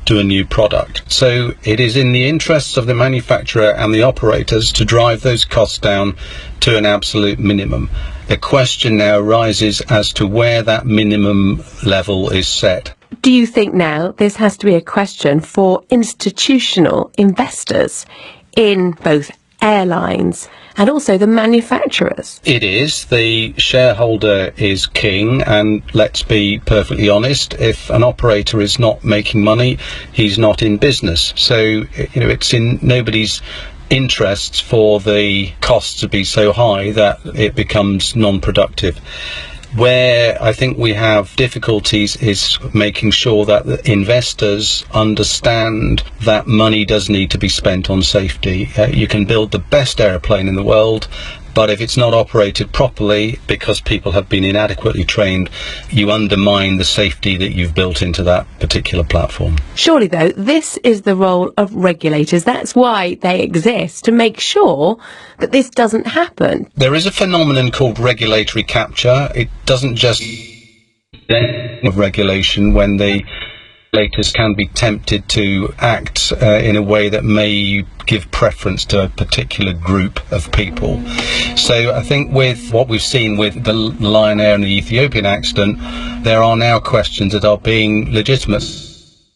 to a new product. So it is in the interests of the manufacturer and the operators to drive those costs down to an absolute minimum. The question now arises as to where that minimum level is set. Do you think now this has to be a question for institutional investors in both airlines and also the manufacturers? It is. The shareholder is king, and let's be perfectly honest, if an operator is not making money, he's not in business. So, it's in nobody's interests for the costs to be so high that it becomes non-productive. Where I think we have difficulties is making sure that the investors understand that money does need to be spent on safety. You can build the best aeroplane in the world, but if it's not operated properly because people have been inadequately trained, you undermine the safety that you've built into that particular platform. Surely, though, this is the role of regulators. That's why they exist, to make sure that this doesn't happen. There is a phenomenon called regulatory capture. It doesn't just of regulation when the regulators can be tempted to act in a way that may give preference to a particular group of people. So I think with what we've seen with the Lion Air and the Ethiopian accident, there are now questions that are being legitimate.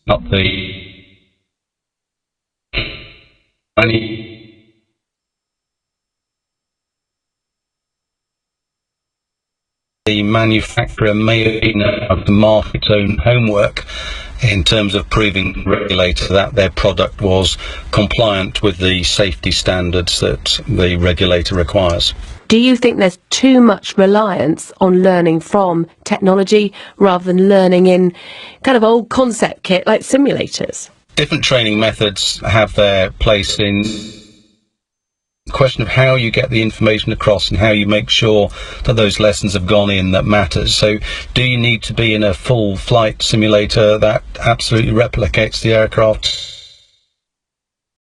Not the manufacturer may have been able to mark its own homework in terms of proving to the regulator that their product was compliant with the safety standards that the regulator requires. Do you think there's too much reliance on learning from technology rather than learning in kind of old concept kit like simulators? Different training methods have their place in the question of how you get the information across and how you make sure that those lessons have gone in that matters. So do you need to be in a full flight simulator that absolutely replicates the aircraft?